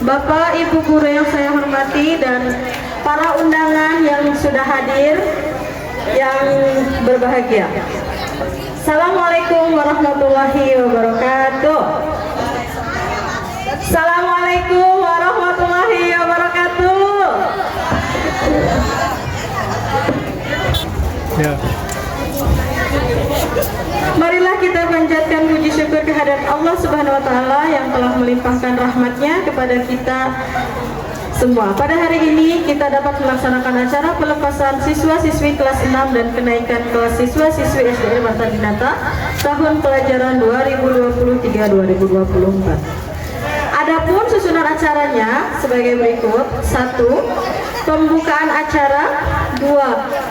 Bapak, Ibu guru yang saya hormati dan para undangan yang sudah hadir yang berbahagia. Assalamualaikum warahmatullahi wabarakatuh. Assalamualaikum warahmatullahi wabarakatuh. Ya. Marilah kita panjatkan puji syukur kehadirat Allah Subhanahu wa taala yang telah melimpahkan rahmatnya kepada kita semua. Pada hari ini kita dapat melaksanakan acara pelepasan siswa-siswi kelas 6 dan kenaikan kelas siswa-siswi SDN Marta Dinata tahun pelajaran 2023-2024. Adapun susunan acaranya sebagai berikut: 1. Pembukaan acara. 2.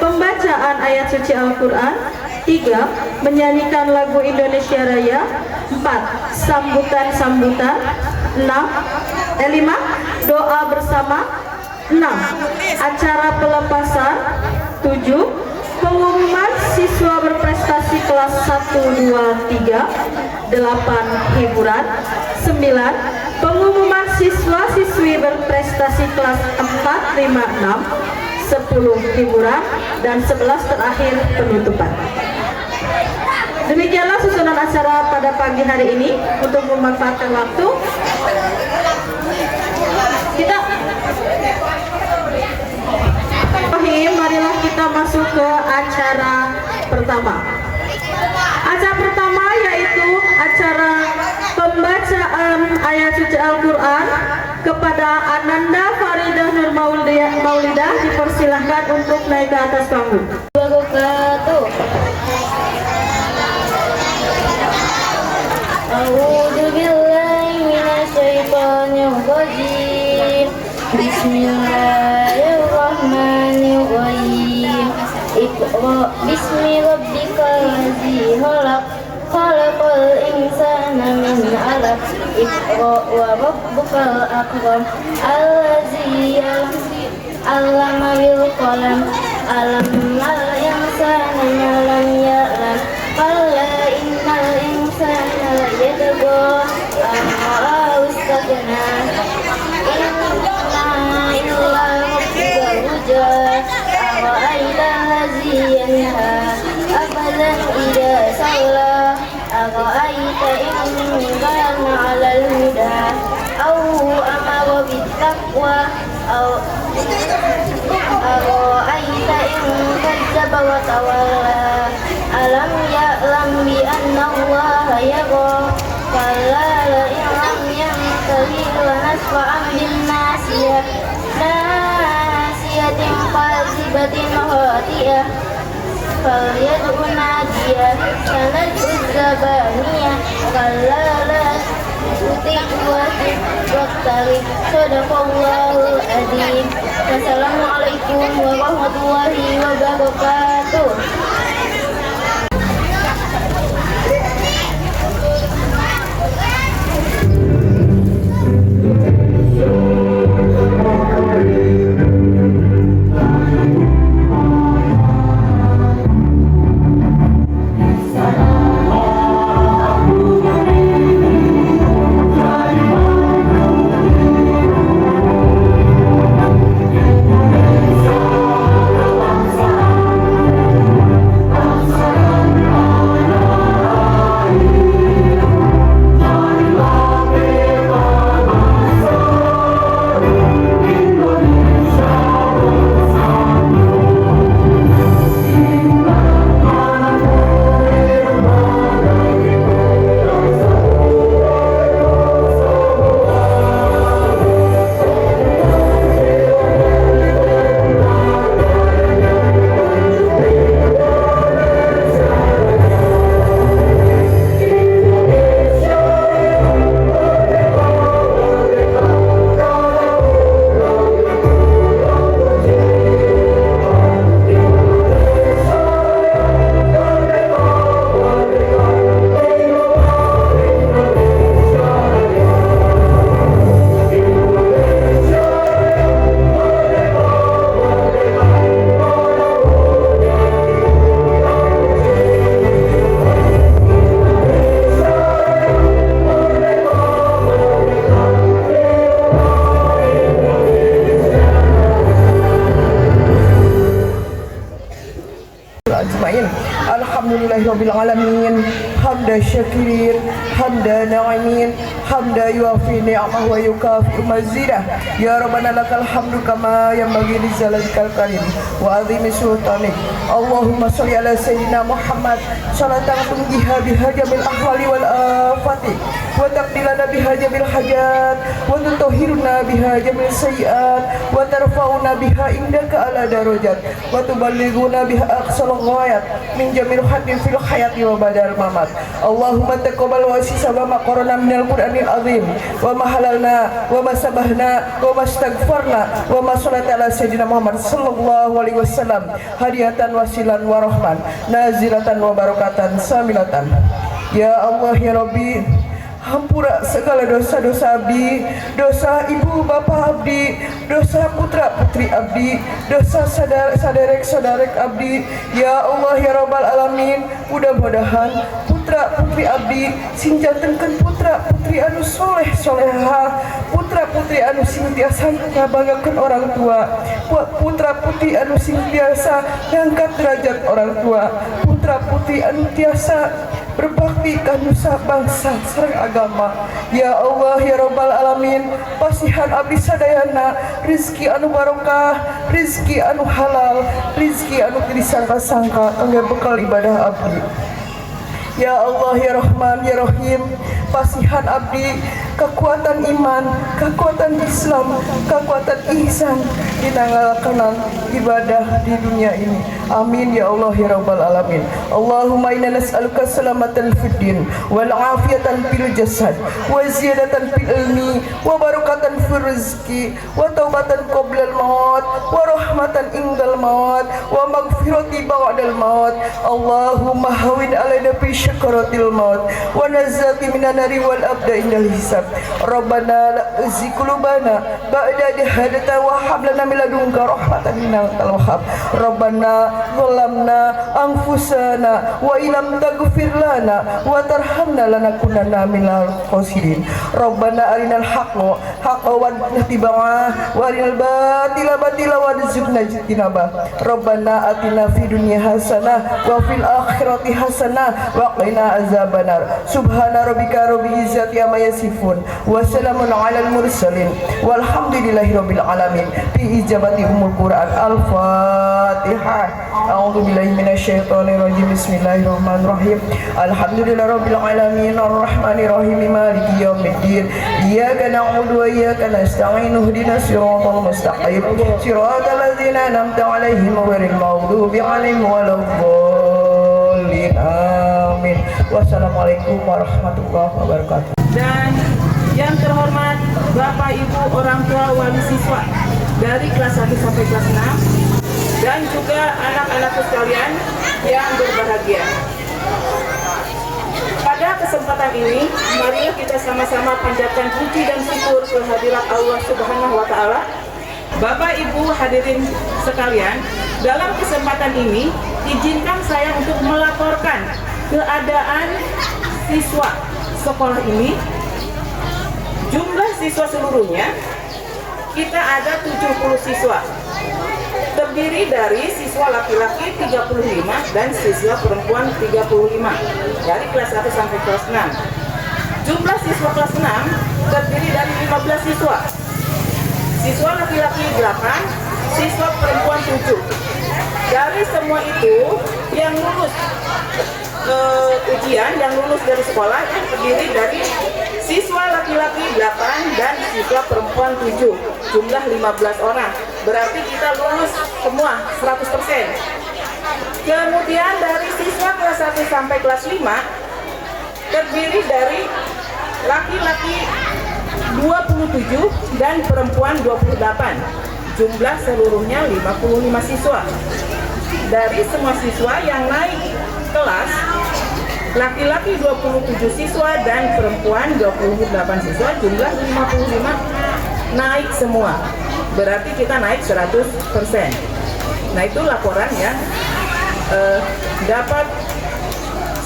Pembacaan ayat suci Al-Quran. 3. Menyanyikan lagu Indonesia Raya. 4. Sambutan-sambutan. 5. Doa bersama. 6. Acara pelepasan. 7. Pengumuman siswa berprestasi kelas 1, 2, 3. 8. Hiburan. 9. Pengumuman siswa-siswi berprestasi kelas 4, 5, 6. 10. Hiburan. Dan 11 terakhir penutupan. Demikianlah susunan acara pada pagi hari ini. Untuk memanfaatkan waktu, kita marilah kita masuk ke acara pertama. Acara pertama yaitu acara pembacaan ayat suci Al-Quran kepada Ananda Faridah Nur Maulidah. Dipersilahkan untuk naik ke atas panggung. Bismillahirrahmanirrahim. Iqra bismi rabbikal ladzi khalaq khalaqal insana min 'alaq. Iqra wa rabbukal akram allazi 'allama bil qalam 'allamal insana ma lam ya'lam. Qala innal insana layatgha an ra'ahu istaghna. أرأيت إن كان على الهدى أو أمر بالتقوى أرأيت إن كذب وتولى ألم يعلم بأن الله يرى كلا لئن لم ينته لنسفعا بالناصية كاذبة خاطئة فليدع ناديه سندع الزبانية كلا لا تطعه واقترب. صدق الله العظيم. Wassalamualaikum warahmatullahi wabarakatuh. rabbil alamin hamda syakirin hamda na'imin hamda yuafi ni'amah wa yukafi mazidah ya rabbana lakal hamdu kama yanbaghi li jalalika karim wa azimi sultanik. Allahumma sholli ala sayyidina Muhammad salatan tunjiha biha jamil ahwali wal afati wa taqbilana biha jamil hajat wa tutahhiruna biha jamil sayyiat wa tarfa'una biha indaka ala darajat wa tuballighuna biha aqsal ghayat min jamil haqqin fil hayati wa badal mamat. Allahumma taqabbal wa sisaba ma qarana minal qur'anil azim wa ma halalna wa ma sabahna wa ma astaghfarna wa ma salata ala sayyidina Muhammad sallallahu alaihi wasallam hadiyatan wasilan wa rahman nazilatan wa barakatan samilatan. Ya Allah ya Rabbi, hampura segala dosa-dosa abdi, dosa ibu bapa abdi, dosa putra putri abdi, dosa sadarek abdi. Ya Allah ya Rabbal alamin, mudah-mudahan putra putri abdi sing jantengkeun putra putri anu soleh soleha, putra putri anu sing tiasa ngabanggakeun orang tua, putra putri anu sing tiasa ngangkat derajat orang tua, putra putri anu tiasa berbakti ka nusa bangsa sareng agama. Ya Allah ya Rabbal alamin, pasihan abdi sadayana rizki anu barokah, rizki anu halal, rizki anu teu disangka-sangka kangge bekal ibadah abdi. Ya Allah ya Rahman ya Rahim, pasihan abdi kekuatan iman, kekuatan Islam, kekuatan ihsan dinangalakeun ibadah di dunia ini. Amin ya Allah ya Rabbal alamin. Allahumma inna nas'aluka salamatan fid din wal afiyatan fil jasad wa ziyadatan fil ilmi wa barakatan fil rizqi wa taubatan qoblal maut wa rahmatan indal maut wa maghfirati ba'dal maut. Allahumma hawin alaina fi syakaratil maut wa nazati minan nari wal abda indal hisab. Rabbana la tuzigh qulubana ba'da idh hadaytana wa hab lana min ladunka rahmatan innaka wahhab. Rabbana zalamna anfusana wa illam taghfir lana wa tarhamna lanakunanna minal khasirin. Rabbana arinal haqqa haqqan warzuqna ittiba'ah wa arinal batila batila warzuqna ijtinabah. Rabbana atina fid dunya hasanah wa fil akhirati hasanah wa qina azabannar. Subhana rabbika rabbil izzati amma yasifun wa salamun alal mursalin walhamdulillahi rabbil alamin. Fi ijabati umul Quran. Al-Fatihah. A'udzu billahi minasyaitonir rajim. Bismillahirrahmanirrahim. Alhamdulillahirabbil alamin arrahmanir rahim maliki yaumiddin. Iyyaka na'budu wa iyyaka nasta'in. Ihdinas siratal mustaqim. Siratal ladzina an'amta 'alaihim ghairil maghdubi 'alaihim waladdallin. Amin. Wassalamualaikum warahmatullahi wabarakatuh. Dan yang terhormat Bapak Ibu orang tua wali siswa dari kelas 1 sampai kelas 6 dan juga anak-anakku sekalian yang berbahagia. Pada kesempatan ini, marilah kita sama-sama panjatkan puji dan syukur kehadirat Allah Subhanahu wa taala. Bapak Ibu hadirin sekalian, dalam kesempatan ini izinkan saya untuk melaporkan keadaan siswa sekolah ini. Jumlah siswa seluruhnya kita ada 70 siswa, terdiri dari siswa laki-laki 35 dan siswa perempuan 35 dari kelas 1 sampai kelas 6. Jumlah siswa kelas 6 terdiri dari 15 siswa, siswa laki-laki 8, siswa perempuan 7. Dari semua itu yang lulus ujian, yang lulus dari sekolah terdiri dari siswa laki-laki 8 dan siswa perempuan 7, jumlah 15 orang. Berarti kita lulus semua 100%. Kemudian dari siswa kelas 1 sampai kelas 5 terdiri dari laki-laki 27 dan perempuan 28. Jumlah seluruhnya 55 siswa. Dari semua siswa yang naik kelas, laki-laki 27 siswa dan perempuan 28 siswa, jumlah 55 naik semua. Berarti kita naik 100%. Nah, itu laporan yang dapat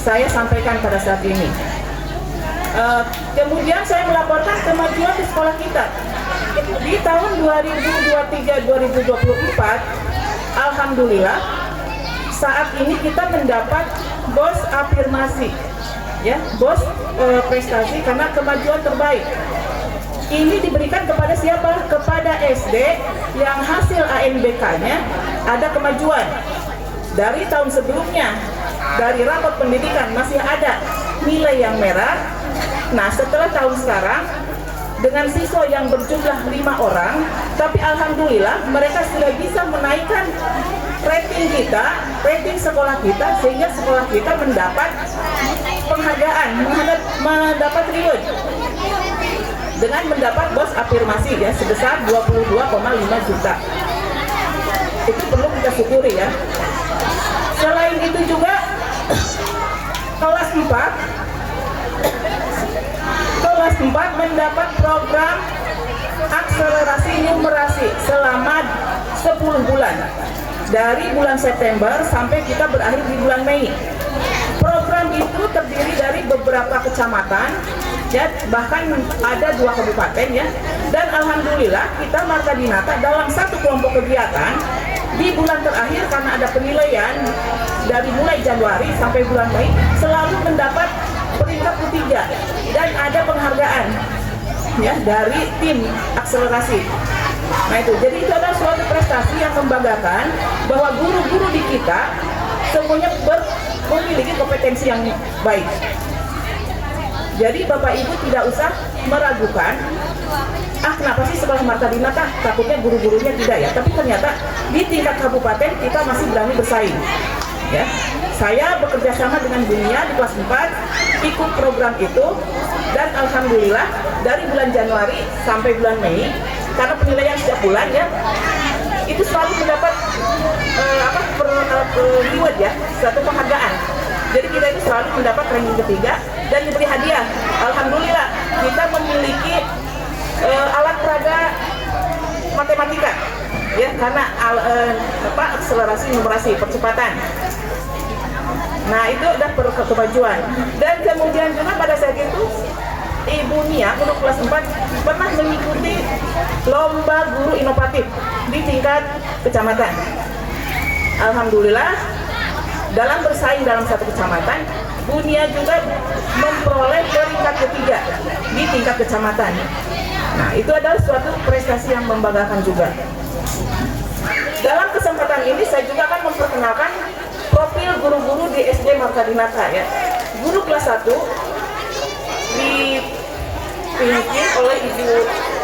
saya sampaikan pada saat ini. Kemudian saya melaporkan kemajuan di sekolah kita. Di tahun 2023-2024, alhamdulillah saat ini kita mendapat BOS afirmasi, ya, BOS prestasi karena kemajuan terbaik. Ini diberikan kepada siapa? Kepada SD yang hasil ANBK-nya ada kemajuan dari tahun sebelumnya. Dari rapot pendidikan masih ada nilai yang merah. Nah, setelah tahun sekarang dengan siswa yang berjumlah 5 orang, tapi alhamdulillah mereka sudah bisa menaikkan rating kita, rating sekolah kita, sehingga sekolah kita mendapat penghargaan, mendapat reward dengan mendapat BOS afirmasi, ya, sebesar 22,5 juta. Itu perlu kita syukuri, ya. Selain itu juga kelas 4 mendapat program akselerasi numerasi selama 10 bulan dari bulan September sampai kita berakhir di bulan Mei. Program itu terdiri dari beberapa kecamatan, ya, bahkan ada 2 kabupaten, ya, dan alhamdulillah kita Marta Dinata dalam satu kelompok kegiatan di bulan terakhir karena ada penilaian dari mulai Januari sampai bulan Mei selalu mendapat peringkat ketiga dan ada penghargaan, ya, dari tim akselerasi. Nah itu, jadi itu adalah suatu prestasi yang membanggakan bahwa guru-guru di kita semuanya memiliki kompetensi yang baik. Jadi Bapak Ibu tidak usah meragukan, kenapa sih sekolah Marta Dinata takutnya guru-gurunya tidak, ya, tapi ternyata di tingkat kabupaten kita masih berani bersaing, ya. Saya bekerja sama dengan Bunia di kelas 4 ikut program itu dan alhamdulillah dari bulan Januari sampai bulan Mei karena penilaian setiap bulan, ya, itu selalu mendapat reward, ya, suatu penghargaan. Jadi kita itu selalu mendapat ranking ketiga dan diberi hadiah. Alhamdulillah kita memiliki alat peraga matematika, ya, karena akselerasi numerasi percepatan. Nah itu udah kemajuan. Dan kemudian juga pada saat itu Ibu Nia untuk kelas 4 pernah mengikuti lomba guru inovatif di tingkat kecamatan. Alhamdulillah dalam bersaing dalam satu kecamatan, Bu Nia juga memperoleh peringkat ketiga di tingkat kecamatan. Nah itu adalah suatu prestasi yang membanggakan juga. Dalam kesempatan ini saya juga akan memperkenalkan profil guru-guru di SD Marta Dinata, ya. Guru kelas 1 dipimpin oleh Ibu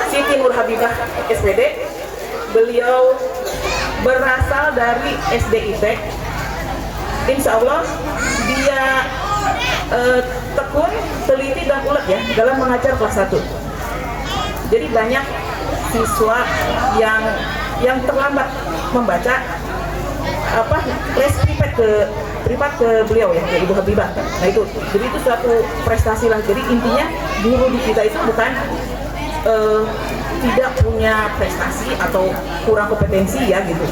Siti Nur Habibah SPD. Beliau berasal dari SD ITEK. Insya Allah dia tekun, teliti dan ulet, ya, dalam mengajar kelas 1. Jadi banyak siswa yang terlambat membaca les privat ke beliau, ya, ke Ibu Habibah. Nah itu, jadi itu suatu prestasi lah. Jadi intinya guru di kita itu bukan tidak punya prestasi atau kurang kompetensi, ya, gitu.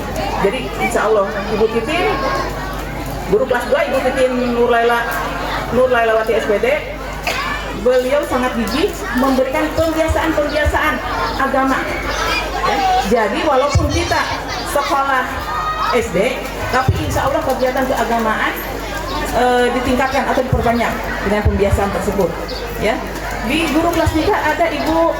Jadi insya Allah Ibu Titin, guru kelas 2 Ibu Titin Nur Lailawati SPD, beliau sangat gigih memberikan pembiasaan agama, ya. Jadi walaupun kita sekolah SD, tapi insya Allah kegiatan keagamaan ditingkatkan atau diperbanyak dengan pembiasaan tersebut, ya. Di guru kelas 3 ada Ibu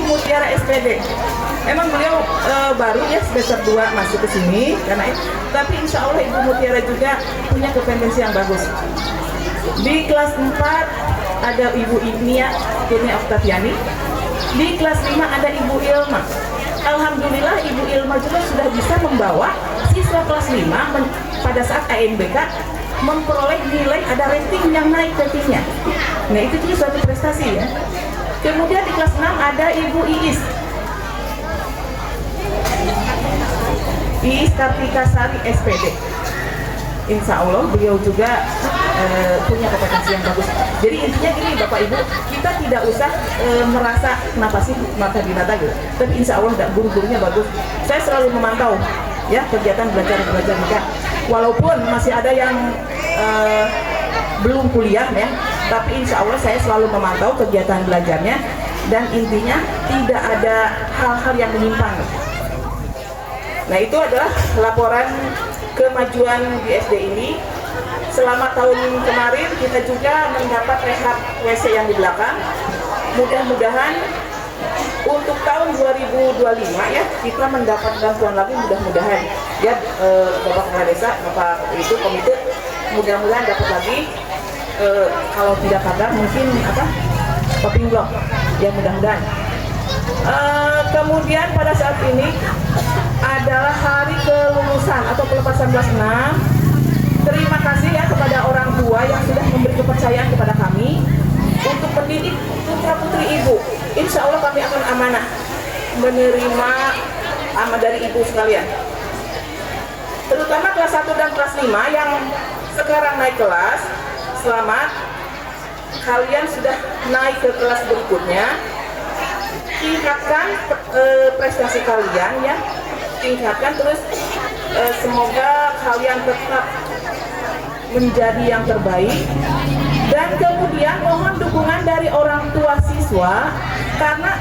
Mutiara SPD. Emang beliau baru, ya, semester 2 masuk ke sini karena itu, tapi insya Allah Ibu Mutiara juga punya kompetensi yang bagus. Di kelas 4 ada Ibu Nia Oktaviani. Di kelas 5 ada Ibu Ilma. Alhamdulillah Ibu Ilma juga sudah bisa membawa siswa kelas 5 pada saat ANBK memperoleh nilai, ada rating yang naik ratingnya. Nah itu juga suatu prestasi, ya. Kemudian di kelas 6 ada Ibu Iis Kartikasari SPD. Insya Allah beliau juga punya kompetensi yang bagus. Jadi intinya gini Bapak Ibu, kita tidak usah merasa kenapa sih Marta Dinata gitu. Tapi insya Allah guru-gurunya bagus. Saya selalu memantau, ya, kegiatan belajar mereka. Walaupun masih ada yang belum kuliah, ya, tapi insya Allah saya selalu memantau kegiatan belajarnya. dan intinya tidak ada hal-hal yang menyimpang. Nah, itu adalah laporan kemajuan di SD ini. Selama tahun kemarin kita juga mendapat rehab WC yang di belakang. Mudah-mudahan untuk tahun 2025 ya kita mendapat bantuan lagi, mudah-mudahan ya Bapak Kepala Desa, Bapak itu komite, mudah-mudahan dapat lagi. Kalau tidak kabar mungkin popping block ya, mudah-mudahan. Kemudian pada saat ini adalah hari kelulusan atau pelepasan kelas 6. Terima kasih ya kepada orang tua yang sudah memberi kepercayaan kepada kami untuk mendidik putra putri ibu. Insya Allah kami akan amanah menerima amanah dari ibu sekalian, terutama kelas 1 dan kelas 5 yang sekarang naik kelas. Selamat, kalian sudah naik ke kelas berikutnya. Tingkatkan prestasi kalian ya, tingkatkan terus. Semoga kalian tetap menjadi yang terbaik. Dan kemudian mohon dukungan dari orang tua siswa, karena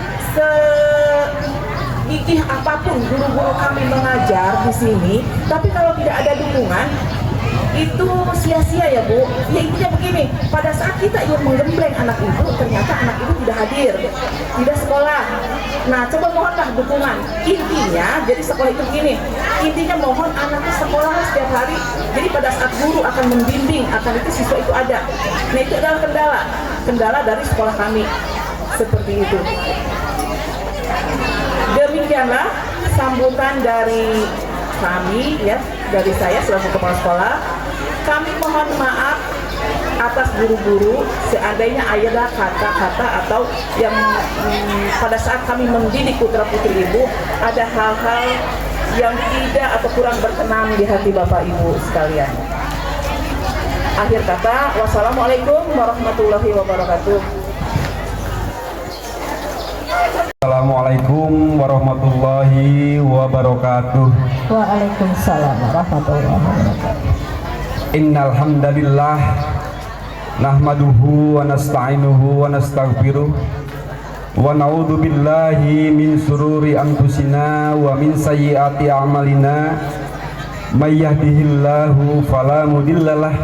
segigih apapun guru-guru kami mengajar di sini, tapi kalau tidak ada dukungan itu sia-sia ya Bu. Ya intinya begini, pada saat kita ingin menggembleng anak ibu, ternyata anak ibu tidak hadir, tidak sekolah. Nah, coba mohonlah dukungan. Intinya, jadi sekolah itu begini, intinya mohon anaknya sekolah setiap hari. Jadi pada saat guru akan membimbing, akan itu siswa itu ada. Nah, itu adalah kendala dari sekolah kami. Seperti itu. Demikianlah sambutan dari kami ya, dari saya selaku kepala sekolah. Kami mohon maaf atas guru-guru seandainya ada kata-kata atau yang pada saat kami mendidik putra putri ibu ada hal-hal yang tidak atau kurang berkenan di hati Bapak Ibu sekalian. Akhir kata, wassalamualaikum warahmatullahi wabarakatuh. Assalamualaikum warahmatullahi wabarakatuh. Waalaikumsalam warahmatullahi wabarakatuh. Innal hamdalillah nahmaduhu wa nasta'inuhu wa nastaghfiruh wa na'udzu billahi min sururi anfusina wa min sayyiati a'malina may yahdihillahu fala mudhillalah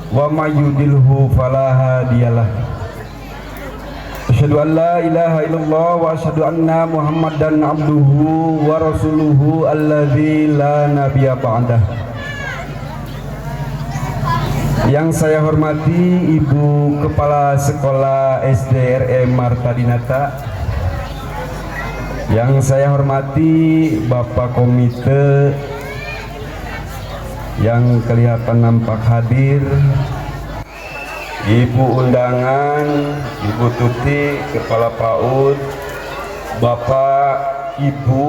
wa may yudhlilhu fala hadiyalah. Asyhadu an la ilaha illallah wa asyhadu anna Muhammadan abduhu wa rasuluhu alladzi la nabiyya ba'dah. Yang saya hormati Ibu Kepala Sekolah SDRE Marta Dinata, yang saya hormati Bapak Komite yang kelihatan nampak hadir, Ibu undangan, Ibu Tuti, Kepala PAUD, Bapak, Ibu,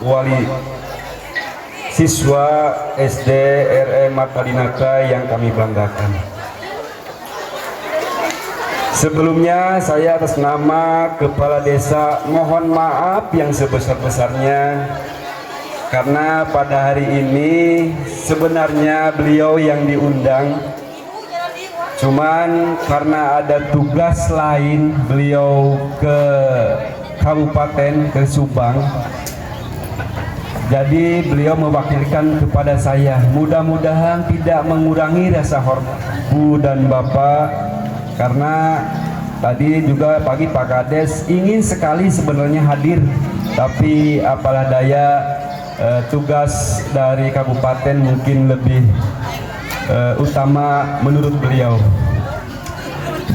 Wali siswa SDRE Marta Dinata yang kami banggakan. Sebelumnya saya atas nama Kepala Desa mohon maaf yang sebesar-besarnya, karena pada hari ini sebenarnya beliau yang diundang, cuman karena ada tugas lain beliau ke Kabupaten, ke Subang, jadi beliau mewakilkan kepada saya. Mudah-mudahan tidak mengurangi rasa hormat Bu dan Bapak, karena tadi juga pagi Pak Kades ingin sekali sebenarnya hadir, tapi apalah daya tugas dari kabupaten mungkin lebih utama menurut beliau.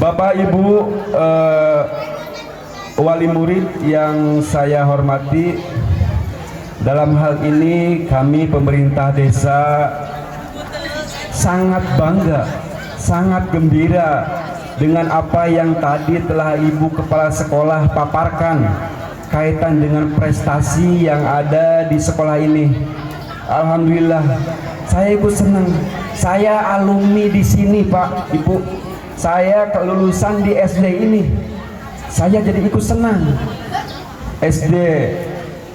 Bapak Ibu wali murid yang saya hormati, dalam hal ini kami pemerintah desa sangat bangga, sangat gembira dengan apa yang tadi telah Ibu Kepala Sekolah paparkan kaitan dengan prestasi yang ada di sekolah ini. Alhamdulillah, saya Ibu senang. Saya alumni di sini Pak Ibu. Saya kelulusan di SD ini. Saya jadi ikut senang. SD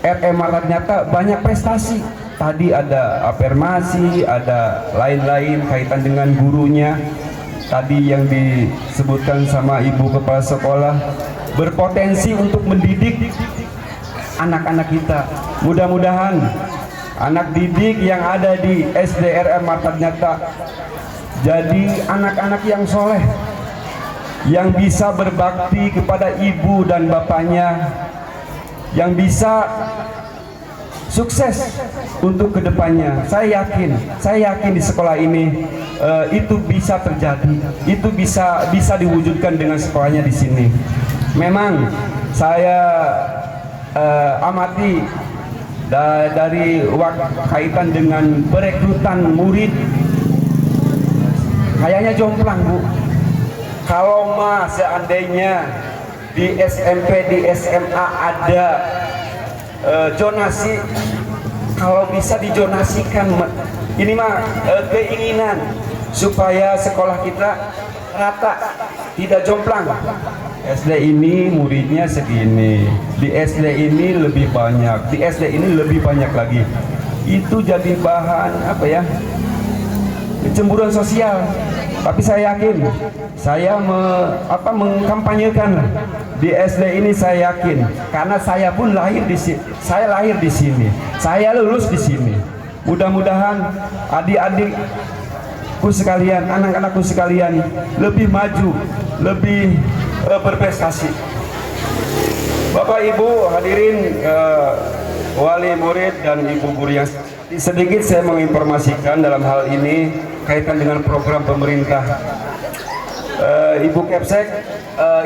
RE Marta Dinata banyak prestasi. Tadi ada afirmasi, ada lain-lain kaitan dengan gurunya. Tadi yang disebutkan sama Ibu Kepala Sekolah, berpotensi untuk mendidik anak-anak kita. Mudah-mudahan anak didik yang ada di SDRM Marta Dinata jadi anak-anak yang soleh, yang bisa berbakti kepada ibu dan bapaknya, yang bisa sukses untuk kedepannya. Saya yakin di sekolah ini itu bisa terjadi, itu bisa diwujudkan dengan sekolahnya di sini. Memang saya amati dari kaitan dengan perekrutan murid, kayaknya jomplang, Bu. Kalau seandainya di SMP, di SMA ada zonasi, kalau bisa dijonasikan, ini mah keinginan supaya sekolah kita rata, tidak jomplang. SD ini muridnya segini, di SD ini lebih banyak, di SD ini lebih banyak lagi. Itu jadi bahan kecemburuan sosial. Tapi saya yakin, saya mengkampanyekan di SD ini. Saya yakin, karena saya pun lahir di sini, saya lulus di sini. Mudah-mudahan adik-adikku sekalian, anak-anakku sekalian lebih maju, lebih berprestasi. Bapak Ibu hadirin, wali murid dan ibu guru yang sedikit saya menginformasikan dalam hal ini kaitan dengan program pemerintah. Ibu Kepsek,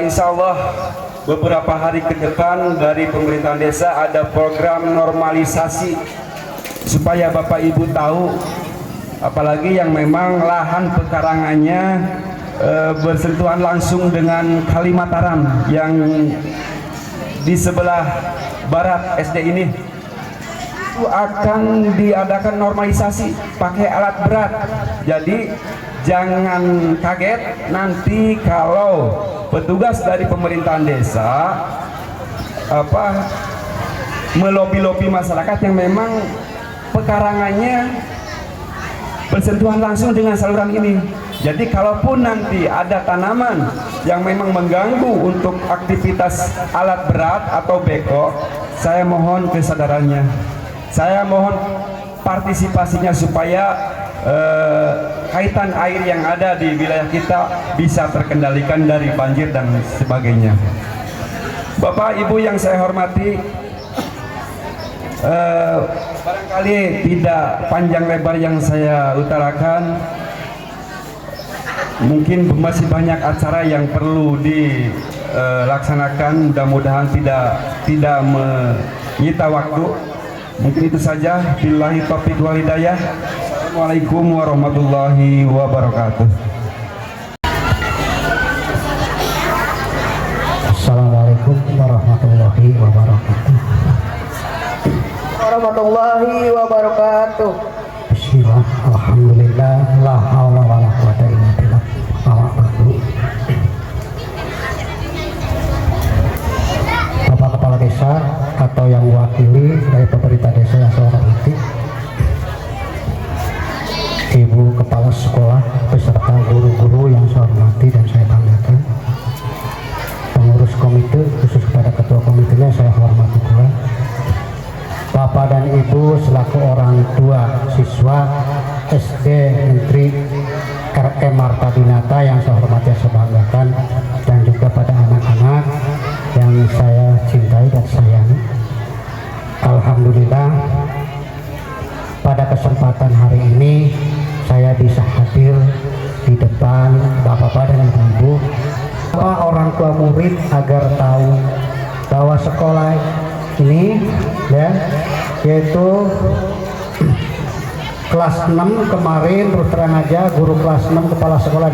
insya Allah beberapa hari ke depan dari pemerintahan desa ada program normalisasi supaya Bapak Ibu tahu, apalagi yang memang lahan pekarangannya bersentuhan langsung dengan Kali Mataram yang di sebelah barat SD ini, itu akan diadakan normalisasi pakai alat berat. Jadi jangan kaget nanti kalau petugas dari pemerintahan desa melobi-lobi masyarakat yang memang pekarangannya bersentuhan langsung dengan saluran ini. Jadi kalaupun nanti ada tanaman yang memang mengganggu untuk aktivitas alat berat atau beko, saya mohon kesadarannya, saya mohon partisipasinya supaya kaitan air yang ada di wilayah kita bisa terkendalikan dari banjir dan sebagainya. Bapak Ibu yang saya hormati, barangkali tidak panjang lebar yang saya utarakan, mungkin masih banyak acara yang perlu dilaksanakan. Mudah-mudahan tidak menyita waktu. Mungkin itu saja. Billahi taufiq wal hidayah. Assalamualaikum warahmatullahi wabarakatuh. Assalamualaikum warahmatullahi wabarakatuh. Warahmatullahi wabarakatuh. Bismillah, alhamdulillah, la haula wala quwata illa billah. Bapak Kepala Desa atau yang mewakili dari pemerintah desa yang saya hormati, Ibu Kepala Sekolah beserta guru-guru yang saya hormati dan saya banggakan, pengurus komite khusus kepada ketua komitenya saya hormati pula, Bapak dan Ibu selaku orang tua siswa SD Negeri RM Marta Dinata yang saya hormati dan saya banggakan, dan juga pada anak-anak yang saya cintai dan sayangi. Alhamdulillah pada kesempatan hari ini saya bisa hadir di depan Bapak-Bapak dan Ibu, orang tua murid agar tahu bahwa sekolah ini yaitu kelas 6 kemarin terus terang aja guru kelas 6 kepala sekolah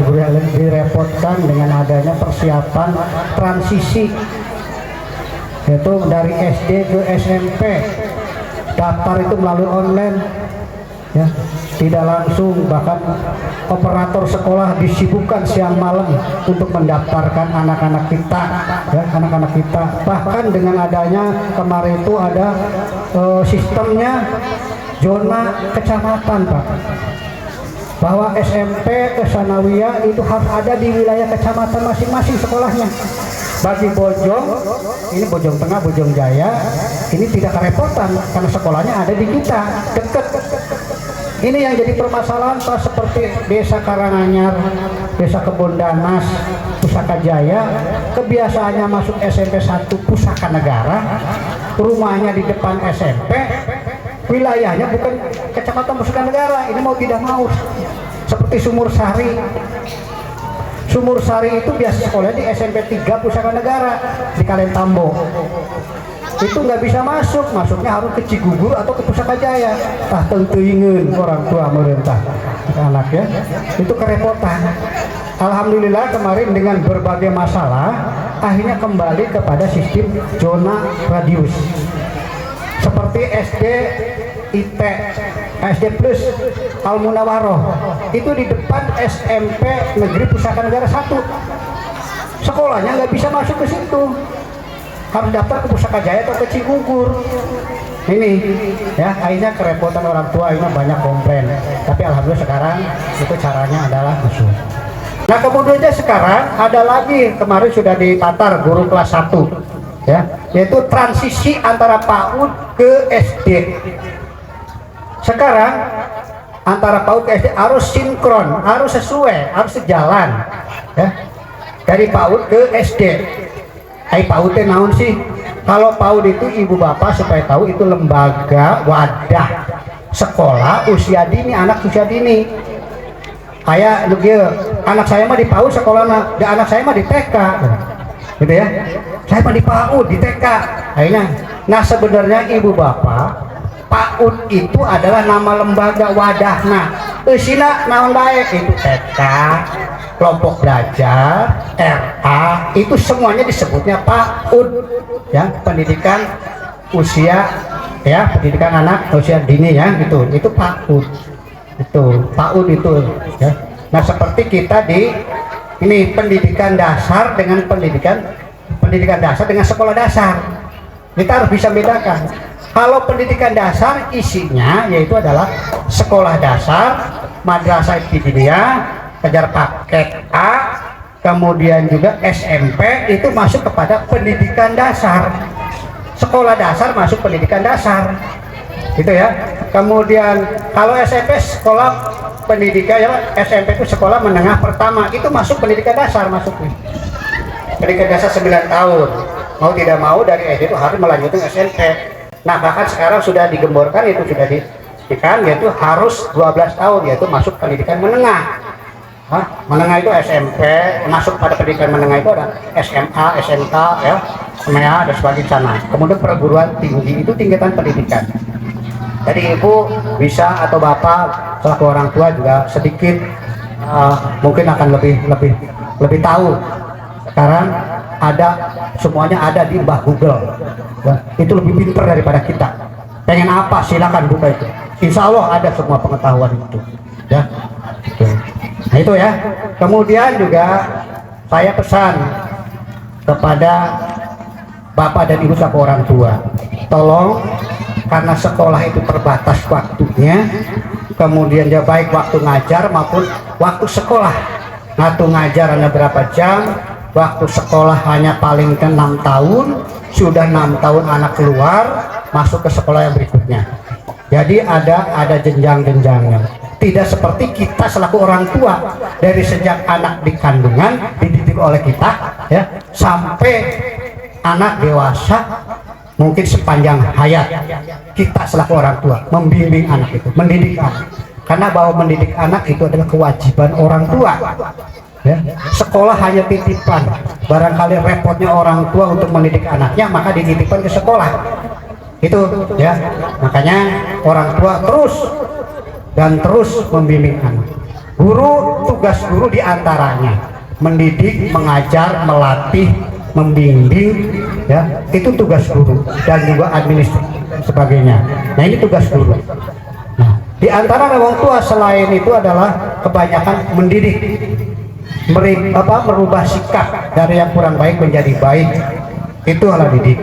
direpotkan dengan adanya persiapan transisi, yaitu dari SD ke SMP. Daftar itu melalui online, ya, tidak langsung, bahkan operator sekolah disibukkan siang malam untuk mendaftarkan anak-anak kita, ya, anak-anak kita. Bahkan dengan adanya kemarin itu ada sistemnya zona kecamatan, Pak, bahwa SMP ke Sanawiyah itu harus ada di wilayah kecamatan masing-masing sekolahnya. Bagi Bojong, ini Bojong Tengah, Bojong Jaya, ini tidak kerepotan karena sekolahnya ada di kita, deket. Ini yang jadi permasalahan Pak, seperti Desa Karanganyar, Desa Kebon Danas, Pusaka Jaya, kebiasaannya masuk SMP 1 Pusaka Negara, rumahnya di depan SMP, wilayahnya bukan Kecamatan Pusaka Negara, ini mau tidak mau. Seperti Sumur Sari. Sumur Sari itu biasa sekolah di SMP 3 Pusaka Negara di Kalentambo. Itu nggak bisa masuk, masuknya harus ke Cigugur atau ke Pusaka Jaya. Tentu ingin orang tua merintah anaknya, itu kerepotan. Alhamdulillah kemarin dengan berbagai masalah akhirnya kembali kepada sistem zona radius seperti SD IT, SD Plus, Al Munawaroh itu di depan SMP Negeri Pusaka Negara 1. Sekolahnya nggak bisa masuk ke situ, harus daftar ke Pusaka Jaya atau ke Cigugur. Ini ya akhirnya kerepotan orang tua, ini banyak komplain. Tapi alhamdulillah sekarang itu caranya adalah masuk. Nah kemudian sekarang ada lagi, kemarin sudah ditatar guru kelas 1 ya, yaitu transisi antara PAUD ke SD. Sekarang antara PAUD ke SD harus sinkron, harus sesuai, harus sejalan ya, dari PAUD ke SD. PAUD itu naon sih? Kalau PAUD itu ibu bapak supaya tahu itu lembaga wadah sekolah usia dini, anak usia dini. Kayak anak saya mah di PAUD sekolah, anak saya mah di TK, gitu ya. Saya mah di PAUD di TK. Akhirnya, nah sebenarnya ibu bapak PAUD itu adalah nama lembaga wadahna. Eusina naon bae itu TK, kelompok belajar, RA, itu semuanya disebutnya PAUD ya, pendidikan usia ya, pendidikan anak usia dini ya, gitu. Itu PAUD. Itu PAUD itu ya. Nah, seperti kita di ini pendidikan dasar dengan pendidikan dasar dengan sekolah dasar. Kita harus bisa bedakan. Kalau pendidikan dasar isinya yaitu adalah sekolah dasar, madrasah ibtidaiyah, kejar paket A, kemudian juga SMP itu masuk kepada pendidikan dasar. Sekolah dasar masuk pendidikan dasar, gitu ya. Kemudian kalau SMP sekolah pendidikan ya, SMP itu sekolah menengah pertama, itu masuk pendidikan dasar, masuk pendidikan dasar 9 tahun. Mau tidak mau dari SD itu harus melanjutkan SMP. Nah bahkan sekarang sudah digemborkan, itu sudah diberikan, yaitu harus 12 tahun, yaitu masuk pendidikan menengah. Menengah itu SMP, masuk pada pendidikan menengah itu ada SMA, SMK ya, SMEA dan sebagainya sana. Kemudian perguruan tinggi itu tingkatan pendidikan. Jadi ibu bisa atau bapak selaku orang tua juga sedikit mungkin akan lebih tahu. Sekarang ada semuanya ada di Mbah Google ya, itu lebih pintar daripada kita. Pengen apa silakan buka itu, insya Allah ada semua pengetahuan itu ya. Nah itu ya. Kemudian juga saya pesan kepada bapak dan ibu selaku orang tua, tolong, karena sekolah itu terbatas waktunya, kemudian ya baik waktu ngajar maupun waktu sekolah. Waktu ngajar hanya berapa jam, waktu sekolah hanya paling ke 6 tahun, sudah 6 tahun anak keluar masuk ke sekolah yang berikutnya. Jadi ada jenjang-jenjangnya. Tidak seperti kita selaku orang tua, dari sejak anak di kandungan dididik oleh kita ya, sampai anak dewasa mungkin sepanjang hayat kita selaku orang tua membimbing anak itu, mendidik anak. Karena bahwa mendidik anak itu adalah kewajiban orang tua ya. Sekolah hanya titipan, barangkali repotnya orang tua untuk mendidik anaknya maka dititipkan ke sekolah itu ya. Makanya orang tua terus membimbing anak. Guru, tugas guru diantaranya mendidik, mengajar, melatih, membimbing ya, itu tugas guru, dan juga administrasi dan sebagainya. Nah ini tugas guru. Nah di antara orang tua selain itu adalah kebanyakan mendidik, merubah sikap dari yang kurang baik menjadi baik, itu adalah didik.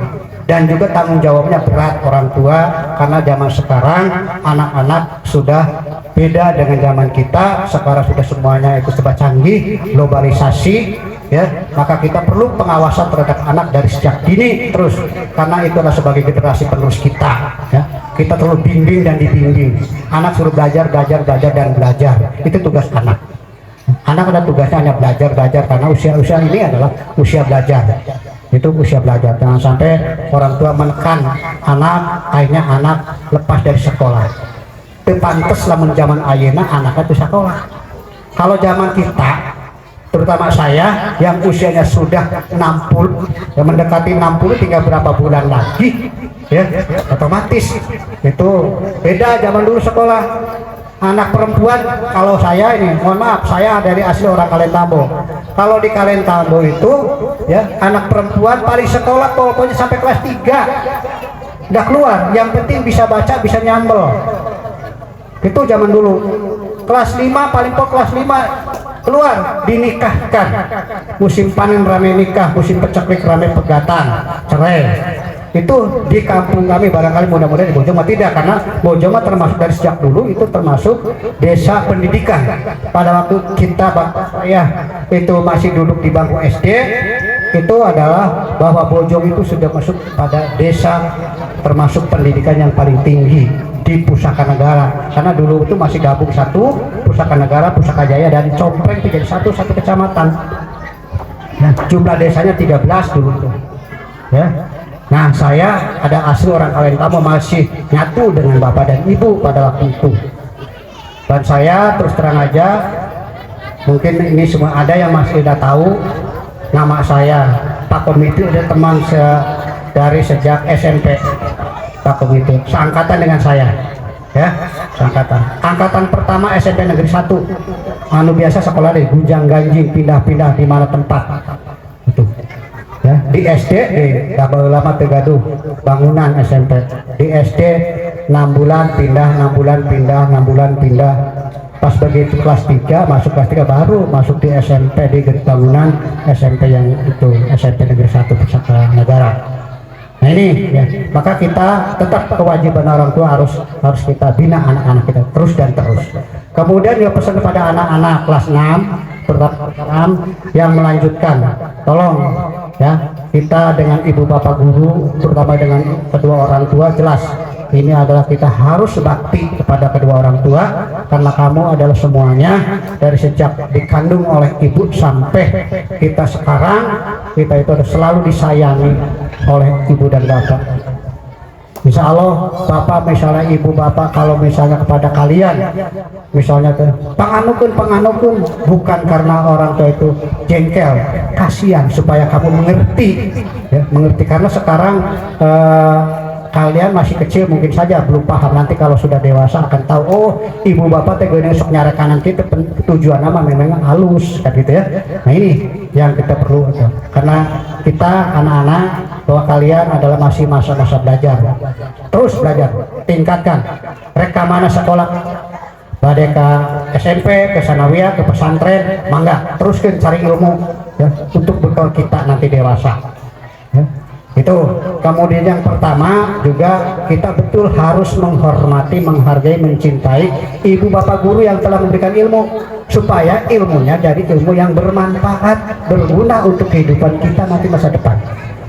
Dan juga tanggung jawabnya berat orang tua, karena zaman sekarang anak-anak sudah beda dengan zaman kita. Sekarang sudah semuanya itu serba canggih, globalisasi ya, maka kita perlu pengawasan terhadap anak dari sejak dini terus, karena itu adalah sebagai generasi penerus kita, ya. Kita perlu bimbing dan dibimbing. Anak suruh belajar dan belajar, itu tugas anak. Anak ada tugasnya hanya belajar karena usia ini adalah usia belajar. Itu usia belajar. Jangan sampai orang tua menekan anak, akhirnya anak lepas dari sekolah. Itu pantes lamun zaman ayeuna anaknya itu sekolah. Kalau zaman kita, terutama saya yang usianya sudah 60, yang mendekati 60, tinggal berapa bulan lagi, ya otomatis itu beda zaman dulu sekolah. Anak perempuan, kalau saya ini, mohon maaf, saya dari asli orang Kalentambo. Kalau di Kalentambo itu, ya anak perempuan paling sekolah pokoknya sampai kelas 3 udah keluar. Yang penting bisa baca, bisa nyambel. Itu zaman dulu. Kelas 5 paling pokok kelas 5 keluar dinikahkan. Musim panen rame nikah, musim peceklik rame pegatan, cerai. Itu di kampung kami, barangkali mudah-mudahan di Bojong mah tidak, karena Bojong mah termasuk dari sejak dulu itu termasuk desa pendidikan. Pada waktu kita bapak saya itu masih duduk di bangku SD, itu adalah bahwa Bojong itu sudah masuk pada desa termasuk pendidikan yang paling tinggi di Pusaka Negara, karena dulu itu masih gabung satu Pusaka Negara, Pusaka Jaya, dan Compreng jadi satu kecamatan. Nah, jumlah desanya 13 dulu tuh, ya. Nah, saya ada asli orang Kalentambo, masih nyatu dengan bapak dan ibu pada waktu itu. Dan saya terus terang aja, mungkin ini semua ada yang masih tidak tahu nama saya. Pak Komiti ada teman dari sejak SMP. Pak Komiti seangkatan dengan saya, ya, seangkatan. Angkatan pertama SMP Negeri 1. Anu biasa sekolah di gunjang ganjing, pindah-pindah di mana tempat. Itu. Ya, di SD lama Tegaduh bangunan SMP, di SD 6 bulan pindah, 6 bulan pindah, 6 bulan pindah. Pas begitu kelas 3 masuk kelas 3 baru masuk di SMP di bangunan SMP yang itu SMP Negeri 1 Pusaka Negara. Nah ini ya, maka kita tetap kewajiban orang tua harus kita bina anak-anak kita terus dan terus. Kemudian ya pesan kepada anak-anak kelas 6 yang melanjutkan, tolong ya, kita dengan ibu bapak guru, terutama dengan kedua orang tua, jelas ini adalah kita harus bakti kepada kedua orang tua, karena kamu adalah semuanya. Dari sejak dikandung oleh ibu sampai kita sekarang, kita itu selalu disayangi oleh ibu dan bapak. Insya Allah bapak, misalnya ibu bapak, kalau misalnya kepada kalian misalnya panganukun, bukan karena orang tua itu jengkel, kasihan, supaya kamu mengerti, ya, mengerti. Karena sekarang kalian masih kecil, mungkin saja belum paham. Nanti kalau sudah dewasa akan tahu, oh ibu bapak teh sok nyara kanan kita, tujuan nama memang halus kan gitu ya. Nah ini yang kita perlu, karena kita anak-anak, bahwa kalian adalah masih masa-masa belajar, terus belajar, tingkatkan. Reka mana sekolah, badai ke SMP, ke sanawiyah, ke pesantren, mangga teruskan cari ilmu, ya, untuk bekal kita nanti dewasa, ya. Itu. Kemudian yang pertama juga kita betul harus menghormati, menghargai, mencintai ibu bapak guru yang telah memberikan ilmu, supaya ilmunya jadi ilmu yang bermanfaat, berguna untuk kehidupan kita nanti masa depan.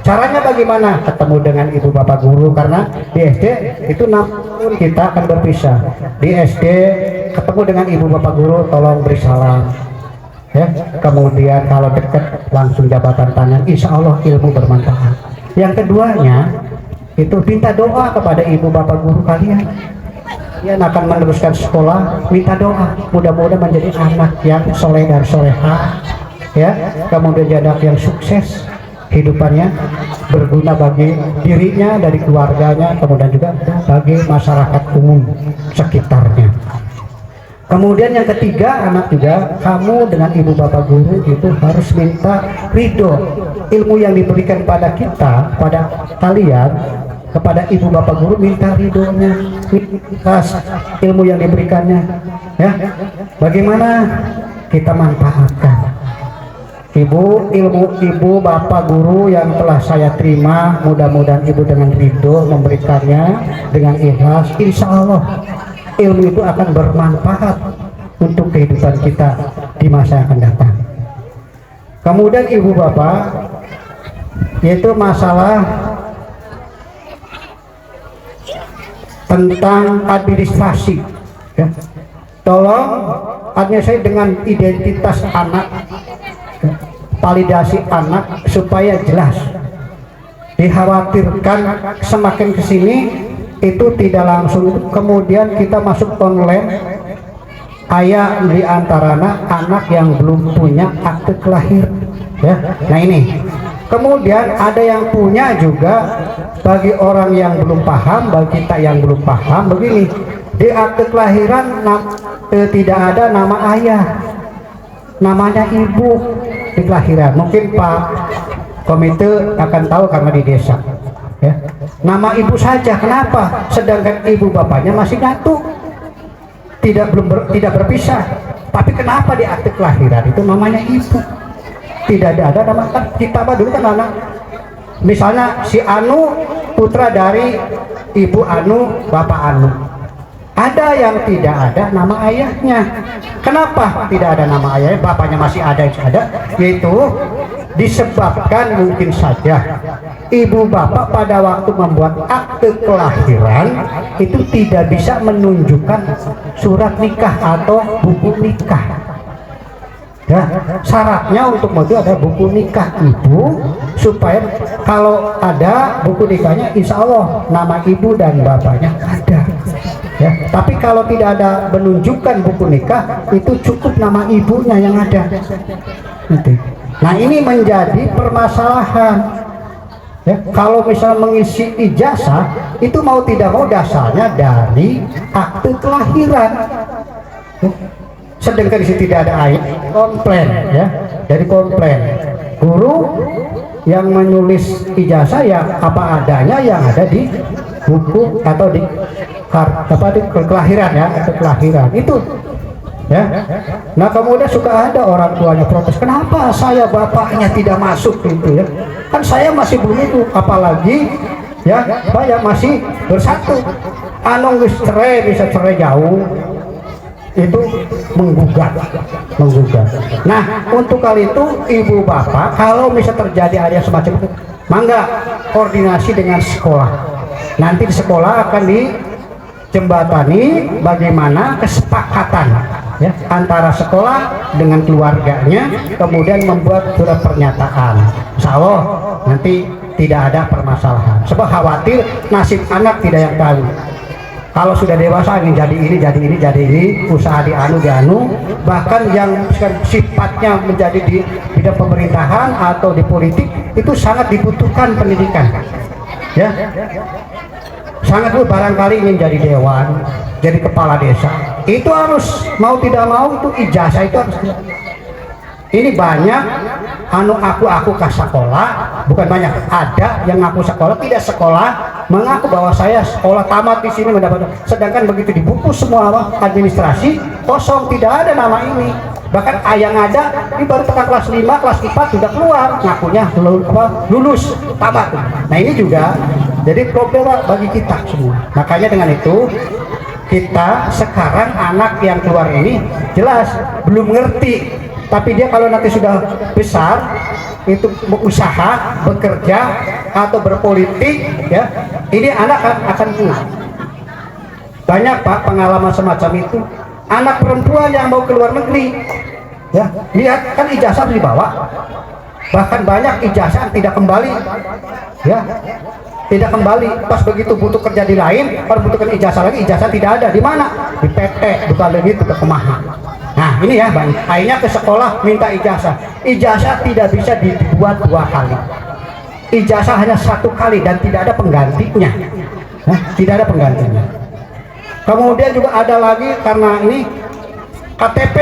Caranya bagaimana? Ketemu dengan ibu bapak guru, karena di SD itu 6 tahun kita akan berpisah. Di SD ketemu dengan ibu bapak guru, tolong beri salam, ya. Kemudian kalau dekat langsung jabatan tangan, insya Allah ilmu bermanfaat. Yang keduanya itu minta doa kepada ibu bapak guru kalian. Kalian akan meneruskan sekolah, minta doa mudah-mudahan menjadi anak yang soleh dan soleha, ya. Kemudian jadi anak yang sukses hidupannya, berguna bagi dirinya, dari keluarganya, kemudian juga bagi masyarakat umum sekitarnya. Kemudian yang ketiga, anak juga, kamu dengan ibu bapak guru itu harus minta ridho. Ilmu yang diberikan pada kita, pada kalian, kepada ibu bapak guru, minta ridhonya, ikhlas ilmu yang diberikannya, ya. Bagaimana kita manfaatkan ilmu bapak guru yang telah saya terima, mudah-mudahan ibu dengan ridho memberikannya dengan ikhlas. Insya Allah ilmu itu akan bermanfaat untuk kehidupan kita di masa yang akan datang. Kemudian ibu bapak, yaitu masalah tentang administrasi, ya. Tolong administrasi dengan identitas anak, ya, validasi anak supaya jelas. Dikhawatirkan semakin kesini itu tidak langsung, kemudian kita masuk online. Ayah di antaranya anak yang belum punya akte kelahiran, ya. Nah ini, kemudian ada yang punya juga. Bagi orang yang belum paham, bagi kita yang belum paham, begini, di akte kelahiran tidak ada nama ayah, namanya ibu di kelahiran. Mungkin Pak Komite akan tahu karena di desa, ya. Nama ibu saja, kenapa? Sedangkan ibu bapaknya masih nyatu, tidak berpisah. Tapi kenapa di akte kelahiran itu namanya ibu? Tidak ada nama. Kita dulu kan anak, misalnya si Anu putra dari ibu Anu, bapak Anu. Ada yang tidak ada nama ayahnya. Kenapa tidak ada nama ayahnya? Bapaknya masih ada, yaitu disebabkan mungkin saja ibu bapak pada waktu membuat akte kelahiran itu tidak bisa menunjukkan surat nikah atau buku nikah, ya. Syaratnya untuk itu ada buku nikah ibu, supaya kalau ada buku nikahnya insya Allah nama ibu dan bapaknya ada, ya. Tapi kalau tidak ada menunjukkan buku nikah, itu cukup nama ibunya yang ada. Nah ini menjadi permasalahan, ya. Kalau misalnya mengisi ijazah itu mau tidak mau dasarnya dari akte kelahiran, ya. Sedangkan di situ tidak ada ayat, komplain, ya, dari komplain guru yang menulis ijazah ya apa adanya yang ada di buku atau di kelahiran, ya, atau kelahiran itu, ya. Nah kemudian suka ada orang tuanya protes, kenapa saya bapaknya tidak masuk gitu, ya, kan saya masih belum itu, apalagi ya saya masih bersatu, anu cerai, bisa cerai jauh, itu menggugat. Nah untuk kali itu ibu bapak kalau bisa terjadi ada semacam itu, mangga koordinasi dengan sekolah, nanti di sekolah akan dijembatani bagaimana kesepakatan, ya, antara sekolah dengan keluarganya, kemudian membuat surat pernyataan. Insya Allah nanti tidak ada permasalahan, sebab khawatir nasib anak tidak yang tahu. Kalau sudah dewasa ingin jadi ini, usaha di anu, bahkan yang sifatnya menjadi di bidang pemerintahan atau di politik itu sangat dibutuhkan pendidikan, ya. Sangat barangkali ingin jadi dewan, jadi kepala desa, itu harus mau tidak mau itu ijazah itu harus. Ini banyak anu aku ke sekolah, bukan banyak, ada yang ngaku sekolah, tidak sekolah, mengaku bahwa saya sekolah tamat di sini mendapat, sedangkan begitu di buku semua administrasi kosong, tidak ada nama ini. Bahkan yang ada ini baru kelas 5, kelas 4 sudah keluar ngakunya lulus tamat. Nah ini juga jadi problem bagi kita semua. Makanya dengan itu kita sekarang anak yang keluar ini jelas belum ngerti, tapi dia kalau nanti sudah besar itu berusaha, bekerja atau berpolitik, ya, ini anak akan ingat. Banyak Pak pengalaman semacam itu, anak perempuan yang mau keluar negeri, ya, lihat kan ijazah dibawa, bahkan banyak ijazah tidak kembali, ya, tidak kembali. Pas begitu butuh kerja di lain, baru butuhkan ijazah lagi, ijazah tidak ada. Di mana? Di PT, bukan lagi itu ke Kemaha. Nah ini ya, banyak. Akhirnya ke sekolah minta ijazah. Ijazah tidak bisa dibuat 2 kali. Ijazah hanya 1 kali dan tidak ada penggantinya. Nah, tidak ada penggantinya. Kemudian juga ada lagi karena ini KTP.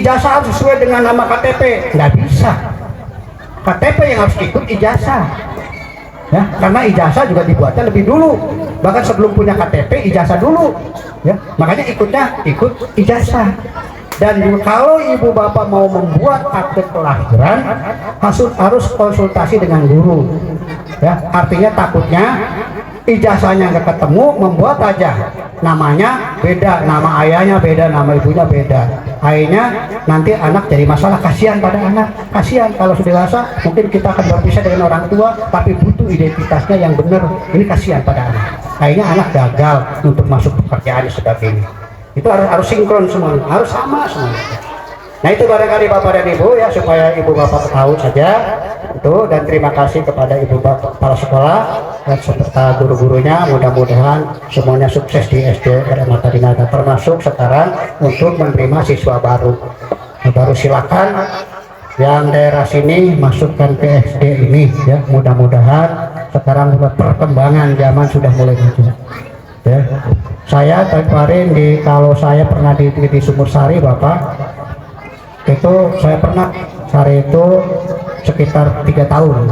Ijazah harus sesuai dengan nama KTP. Nggak bisa. KTP yang harus ikut ijazah. Ya, karena ijazah juga dibuatnya lebih dulu, bahkan sebelum punya KTP ijazah dulu, ya, makanya ikut ijazah. Dan kalau ibu bapak mau membuat akte kelahiran harus konsultasi dengan guru, ya, artinya takutnya ijazahnya nggak ketemu, membuat aja namanya beda, nama ayahnya beda, nama ibunya beda. Akhirnya nanti anak jadi masalah. Kasihan pada anak, kasihan kalau sudah dewasa mungkin kita akan berpisah dengan orang tua, tapi butuh identitasnya yang benar. Ini kasihan pada anak. Akhirnya anak gagal untuk masuk pekerjaan sebagainya. Itu harus sinkron semua, harus sama semua. Nah itu barangkali Bapak dan Ibu ya, supaya Ibu Bapak tahu saja itu. Dan terima kasih kepada Ibu Bapak kepala sekolah dan serta guru-gurunya. Mudah-mudahan semuanya sukses di SD RM Mata Dinaga, termasuk sekarang untuk menerima siswa baru. Baru silakan yang daerah sini masukkan ke SD ini ya. Mudah-mudahan sekarang perkembangan zaman sudah mulai maju. Ya. Saya kemarin kalau saya pernah di Sumur Sari Bapak, itu saya pernah Sari itu sekitar 3 tahun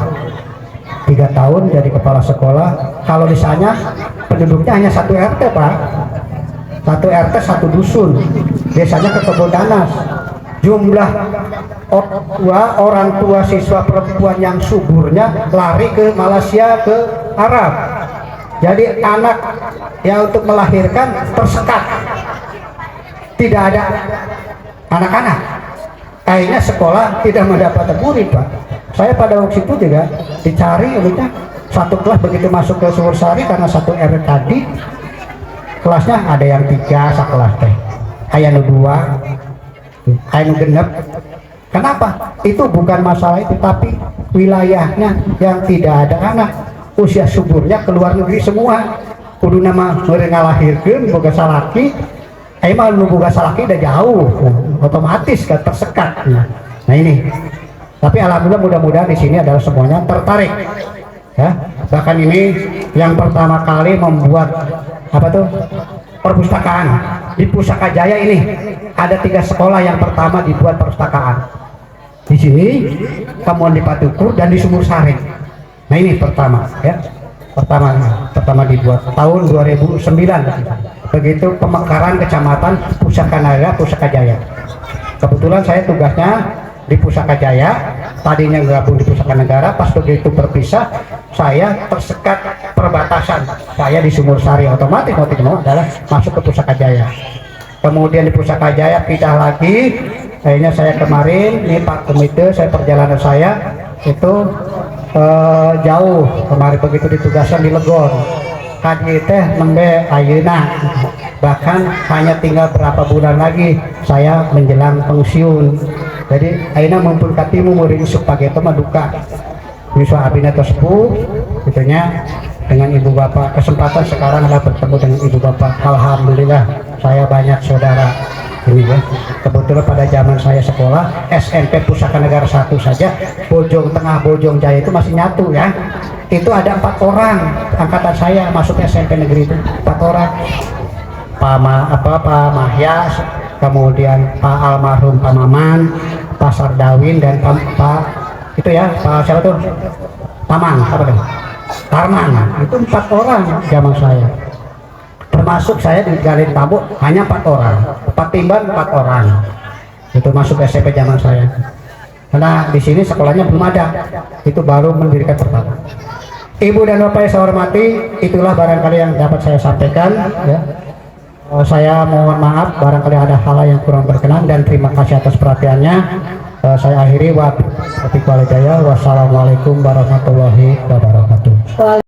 jadi kepala sekolah. Kalau di sana penduduknya hanya 1 RT Pak, 1 RT 1 dusun, biasanya ke Kebun Danas. Jumlah orang tua siswa perempuan yang suburnya lari ke Malaysia, ke Arab. Jadi anak yang untuk melahirkan tersekat, tidak ada anak-anak. Akhirnya sekolah tidak mendapatkan murid Pak. Saya pada waktu itu juga dicari uniknya satu kelas, begitu masuk ke Sumur Sari karena 1 RT tadi kelasnya ada yang 3 sekelas teh, aya nu 2, aya nu genep. Kenapa? Itu bukan masalah itu, tapi wilayahnya yang tidak ada anak, usia suburnya ke luar negeri semua. Kudu nama ngalahirkeun boga salaki. Emang lu buka salaki udah jauh, otomatis kan tersekat. Nah ini, tapi alhamdulillah mudah-mudahan di sini adalah semuanya tertarik. Ya, bahkan ini yang pertama kali membuat apa tuh perpustakaan di Pusaka Jaya ini. Ada 3 sekolah yang pertama dibuat perpustakaan. Di sini, kemudian di Patukur dan di Sumur Sari. Nah ini pertama, ya. Pertama dibuat tahun 2009. Begitu pemekaran kecamatan Pusaka Naga, Pusaka Jaya. Kebetulan saya tugasnya di Pusaka Jaya, tadinya gabung di Pusaka Negara. Pas begitu berpisah, saya tersekat perbatasan. Saya di Sumur Sari, otomatis mau tidak mau adalah masuk ke Pusaka Jaya. Kemudian di Pusaka Jaya pindah lagi. Akhirnya saya kemarin ini Pak Komite, perjalanan saya itu jauh. Kemarin begitu ditugaskan di Legon. Kadi teh nembe ayeuna, bahkan hanya tinggal berapa bulan lagi saya menjelang pensiun. Jadi ayeuna mumpul katimu murid supaya mah duka wiswa abina tersebut gitunya dengan ibu bapak. Kesempatan sekarang adalah bertemu dengan ibu bapak. Alhamdulillah saya banyak saudara ini ya. Kebetulan pada zaman saya sekolah SMP Pusaka Negara 1 saja, Bojong Tengah Bojong Jaya itu masih nyatu ya. Itu ada 4 orang angkatan saya masuk SMP negeri itu, 4 orang. Pak Mahyas, kemudian Pak almarhum Pak Maman, Pak Sardawin, dan Pak itu ya, Pak siapa tuh? Taman, apa tuh? Tarman. Itu 4 orang zaman saya. Termasuk saya di Galin Tambu hanya 4 orang. Pak Timban 4 orang. Itu masuk SMP zaman saya. Karena di sini sekolahnya belum ada. Itu baru mendirikan pertama. Ibu dan Bapak yang saya hormati, itulah barangkali yang dapat saya sampaikan ya. Saya mohon maaf barangkali ada hal yang kurang berkenan, dan terima kasih atas perhatiannya. Saya akhiri. Wassalamualaikum warahmatullahi wabarakatuh.